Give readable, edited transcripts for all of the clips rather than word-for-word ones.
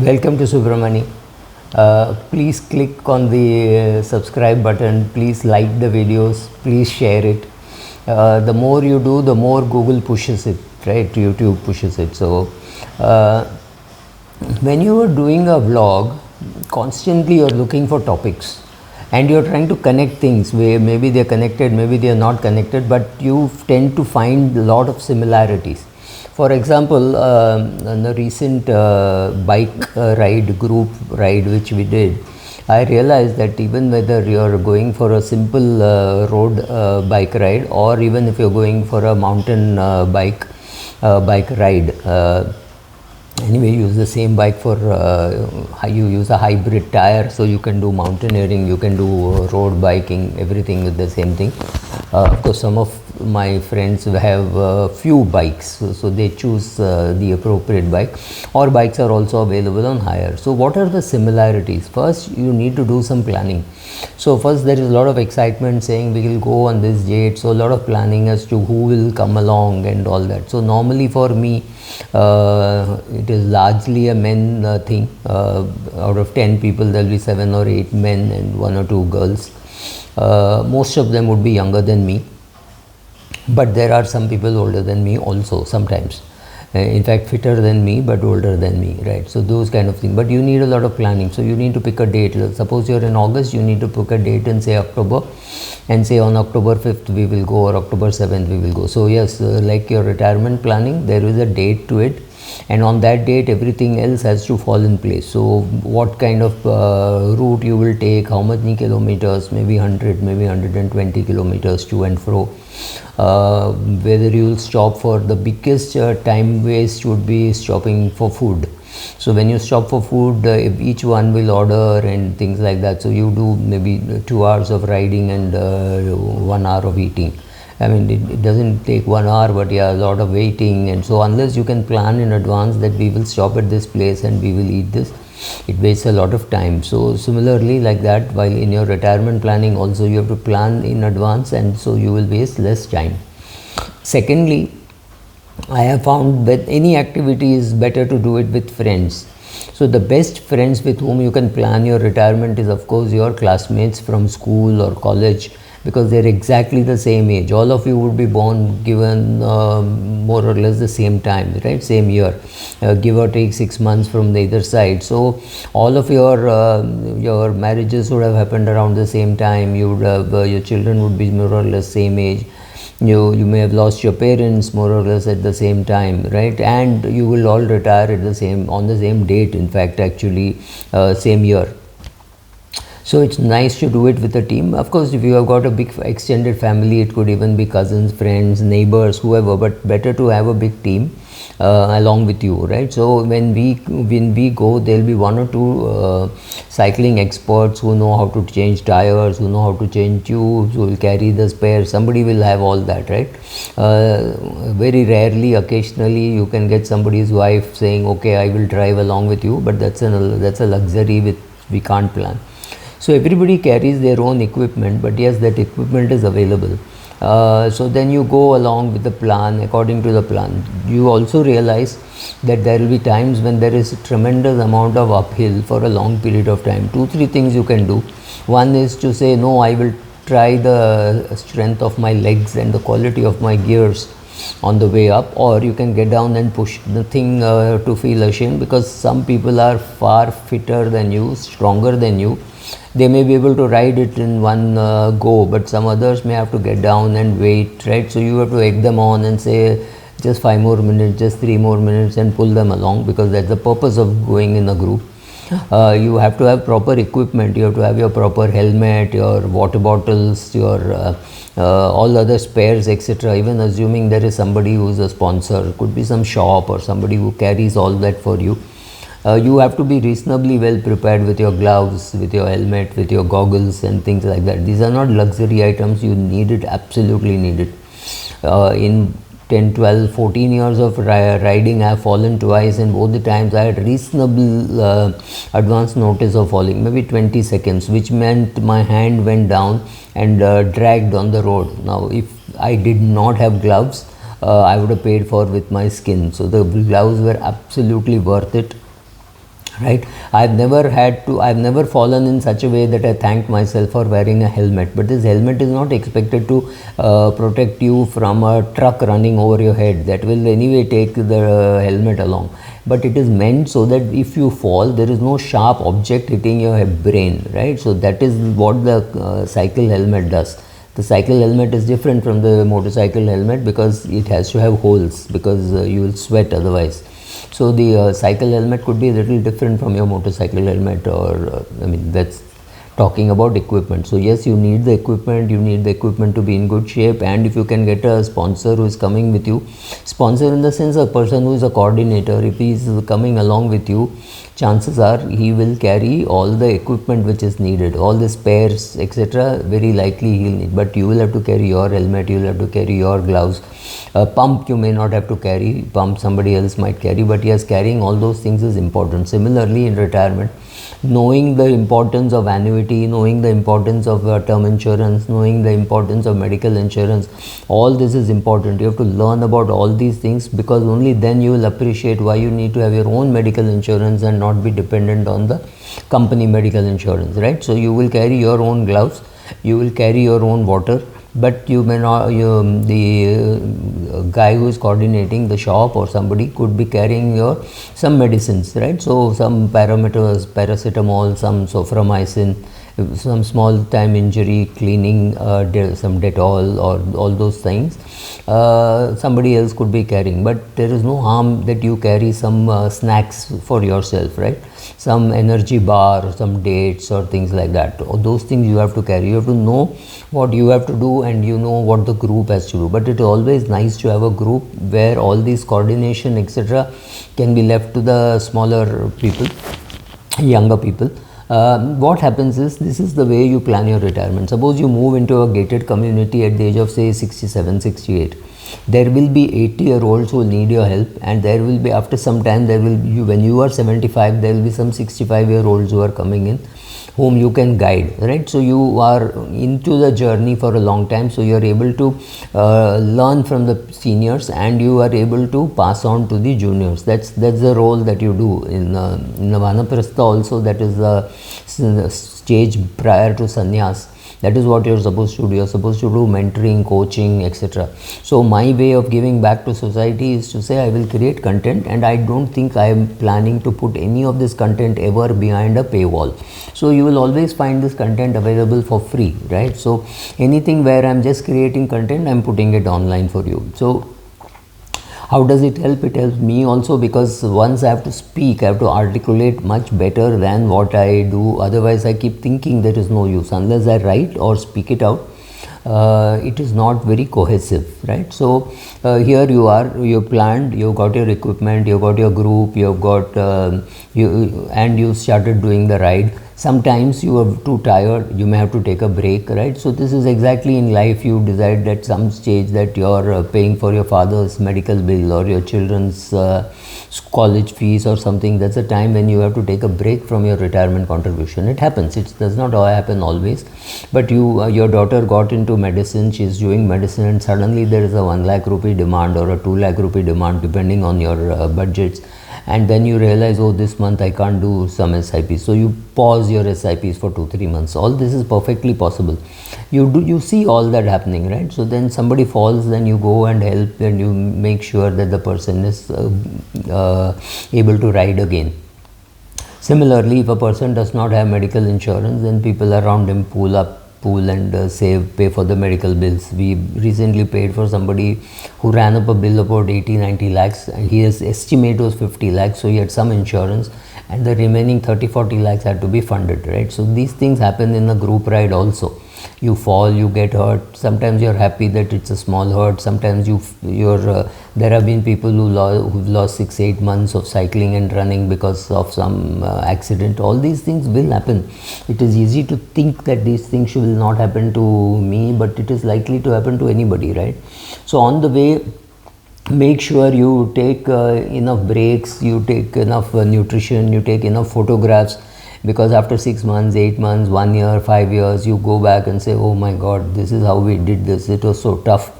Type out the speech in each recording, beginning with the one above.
Welcome to Subramani. Please click on the subscribe button. Please like the videos. Please share it. The more you do, the more Google pushes it, right? YouTube pushes it. So, uh, when you are doing a vlog, constantly you're looking for topics and you're trying to connect things where maybe they're connected, maybe they're not connected, but you tend to find a lot of similarities. For example, in the recent bike ride, group ride which we did, I realized that even whether you're going for a simple road bike ride, or even if you're going for a mountain bike ride, anyway, you use the same bike for you use a hybrid tire, so you can do mountaineering, you can do road biking, everything with the same thing. Of course, some of my friends have few bikes, so they choose the appropriate bike, or bikes are also available on hire. So what are the similarities? First, you need to do some planning. So first, there is a lot of excitement saying we will go on this date, so a lot of planning as to who will come along and all that. So normally for me, it is largely a men thing. Out of 10 people, there will be 7 or 8 men and 1 or 2 girls. Most of them would be younger than me, but there are some people older than me also sometimes. In fact, fitter than me but older than me, right? So those kind of things. But you need a lot of planning. So you need to pick a date. Suppose you're in August, you need to pick a date and say October, and say on October 5th we will go, or October 7th we will go. So yes, like your retirement planning, there is a date to it, and on that date everything else has to fall in place. So what kind of route you will take, how many kilometers, maybe 100, maybe 120 kilometers to and fro, whether you will stop. For the biggest time waste would be stopping for food. So when you stop for food, each one will order and things like that. So you do maybe 2 hours of riding and 1 hour of eating. I mean, it doesn't take 1 hour, but yeah, a lot of waiting. And so unless you can plan in advance that we will stop at this place and we will eat this, it wastes a lot of time. So similarly, like that, while in your retirement planning also you have to plan in advance, and so you will waste less time. Secondly, I have found that any activity is better to do it with friends. So the best friends with whom you can plan your retirement is, of course, your classmates from school or college, because they're exactly the same age. All of you would be born given more or less the same time, right? Same year, give or take 6 months from the either side. So all of your marriages would have happened around the same time. You would have your children would be more or less same age. You may have lost your parents more or less at the same time, right? And you will all retire at on the same date. In fact, actually, same year. So it's nice to do it with a team. Of course, if you have got a big extended family, it could even be cousins, friends, neighbors, whoever, but better to have a big team along with you, right? So when we go, there'll be 1 or 2 cycling experts who know how to change tires, who know how to change tubes, who will carry the spare. Somebody will have all that, right? Very rarely, occasionally, you can get somebody's wife saying, okay, I will drive along with you, but that's a luxury which we can't plan. So everybody carries their own equipment, but yes, that equipment is available. So then you go along with the plan, according to the plan. You also realize that there will be times when there is a tremendous amount of uphill for a long period of time. 2-3 things you can do. One is to say, no, I will try the strength of my legs and the quality of my gears on the way up, or you can get down and push the thing to feel ashamed, because some people are far fitter than you, stronger than you. They may be able to ride it in one go, but some others may have to get down and wait, right? So you have to egg them on and say, just 5 more minutes, just 3 more minutes, and pull them along, because that's the purpose of going in a group. You have to have proper equipment. You have to have your proper helmet, your water bottles, your all other spares, etc. Even assuming there is somebody who is a sponsor, could be some shop or somebody who carries all that for you. You have to be reasonably well prepared with your gloves, with your helmet, with your goggles and things like that. These are not luxury items. You need it, absolutely need it. In 10, 12, 14 years of riding, I have fallen twice, and both the times I had reasonable advance notice of falling, maybe 20 seconds, which meant my hand went down and dragged on the road. Now, if I did not have gloves, I would have paid for with my skin. So the gloves were absolutely worth it. right? I've never fallen in such a way that I thanked myself for wearing a helmet. But this helmet is not expected to protect you from a truck running over your head. That will anyway take the helmet along, but it is meant so that if you fall, there is no sharp object hitting your brain, right? So that is what the cycle helmet does. The cycle helmet is different from the motorcycle helmet because it has to have holes, because you will sweat otherwise. So the cycle helmet could be a little different from your motorcycle helmet, or I mean, that's talking about equipment. So yes, you need the equipment, to be in good shape, and if you can get a sponsor who is coming with you, sponsor in the sense a person who is a coordinator, if he is coming along with you, chances are he will carry all the equipment which is needed, all the spares, etc. Very likely he will need, but you will have to carry your helmet, you will have to carry your gloves. A pump you may not have to carry, pump somebody else might carry, but yes, carrying all those things is important. Similarly, in retirement, knowing the importance of annuity, knowing the importance of term insurance, knowing the importance of medical insurance, all this is important. You have to learn about all these things, because only then you will appreciate why you need to have your own medical insurance and not be dependent on the company medical insurance, right? So you will carry your own gloves, you will carry your own water, but you may not, the guy who is coordinating the shop or somebody could be carrying your some medicines, right? So some paracetamol, some soframycin, some small time injury cleaning, some Dettol, or all those things somebody else could be carrying. But there is no harm that you carry some snacks for yourself, right? Some energy bar, some dates or things like that. All those things you have to carry. You have to know what you have to do, and you know what the group has to do. But it is always nice to have a group where all these coordination, etc., can be left to the smaller people, younger people. What happens is, this is the way you plan your retirement. Suppose you move into a gated community at the age of say 67, 68. There will be 80-year-olds who will need your help, and there will be, after some time, there will be, when you are 75, there will be some 65-year-olds who are coming in, whom you can guide, right? So you are into the journey for a long time, so you are able to learn from the seniors, and you are able to pass on to the juniors. That's the role that you do in the Vanaprastha also. That is the stage prior to sannyas. That is what you are supposed to do. You are supposed to do mentoring, coaching, etc. So my way of giving back to society is to say, I will create content, and I don't think I am planning to put any of this content ever behind a paywall. So you will always find this content available for free, right? So anything where I am just creating content, I am putting it online for you. So how does it help? It helps me also, because once I have to speak, I have to articulate much better than what I do. Otherwise, I keep thinking there is no use. Unless I write or speak it out, it is not very cohesive, right? So here you are, you planned, you got your equipment, you got your group, you have got and you started doing the ride. Sometimes you are too tired, you may have to take a break, right? So this is exactly in life. You decide at some stage that you are paying for your father's medical bill or your children's college fees or something. That's a time when you have to take a break from your retirement contribution. It happens. It does not happen always. But your daughter got into medicine, she is doing medicine, and suddenly there is a 1 lakh rupee demand or a 2 lakh rupee demand, depending on your budgets. And then you realize, oh, this month I can't do some SIPs. So you pause your SIPs for 2-3 months. All this is perfectly possible. You see all that happening, right? So then somebody falls, then you go and help, and you make sure that the person is able to ride again. Similarly, if a person does not have medical insurance, then people around him pool and save, pay for the medical bills. We recently paid for somebody who ran up a bill about 80-90 lakhs. His estimate was 50 lakhs, so he had some insurance, and the remaining 30-40 lakhs had to be funded, right? So these things happen in a group ride also. You fall, you get hurt. Sometimes you're happy that it's a small hurt. Sometimes there have been people who've lost 6-8 months of cycling and running because of some accident. All these things will happen. It is easy to think that these things will not happen to me, but it is likely to happen to anybody, right? So on the way, make sure you take enough breaks, you take enough nutrition, you take enough photographs. Because after 6 months, 8 months, 1 year, 5 years, you go back and say, oh my God, this is how we did this. It was so tough.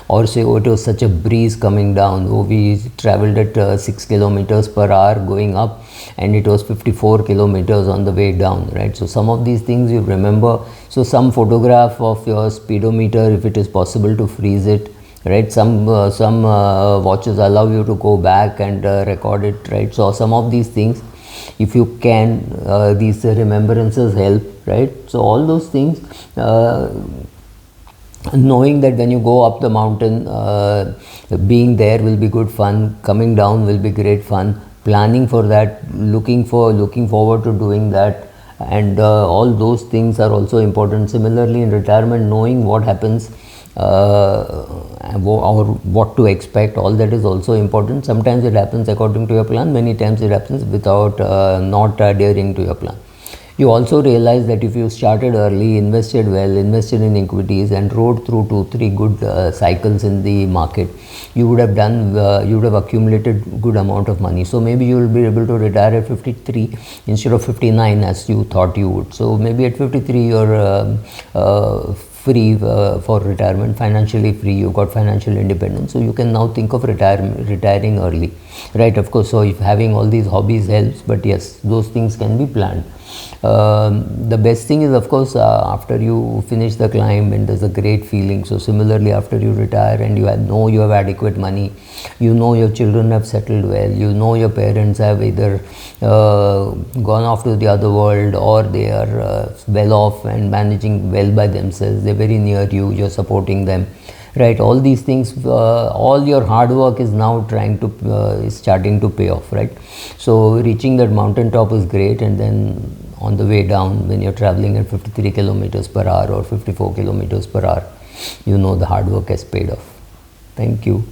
Or say, oh, it was such a breeze coming down. Oh, we traveled at 6 kilometers per hour going up, and it was 54 kilometers on the way down, right? So some of these things you remember. So some photograph of your speedometer, if it is possible to freeze it, right? Some watches allow you to go back and record it, right? So some of these things, if you can, these remembrances help, right? So all those things, knowing that when you go up the mountain, being there will be good fun, coming down will be great fun, planning for that, looking forward to doing that, and all those things are also important. Similarly, in retirement, knowing what happens or what to expect, all that is also important. Sometimes it happens according to your plan, many times it happens without not adhering to your plan. You also realize that if you started early, invested well, invested in equities, and rode through 2-3 good cycles in the market, you would have accumulated good amount of money. So maybe you will be able to retire at 53 instead of 59 as you thought you would. So maybe at 53 you're free for retirement, financially free, you got financial independence, so you can now think of retiring early, right? Of course, so if having all these hobbies helps, but yes, those things can be planned. The best thing is, of course, after you finish the climb, and there's a great feeling. So similarly, after you retire and you know you have adequate money, you know your children have settled well, you know your parents have either gone off to the other world, or they are well off and managing well by themselves, they're very near you, you're supporting them, right? All these things, all your hard work is now is starting to pay off, right? So reaching that mountain top is great, and then on the way down, when you're traveling at 53 kilometers per hour or 54 kilometers per hour, you know the hard work has paid off. Thank you.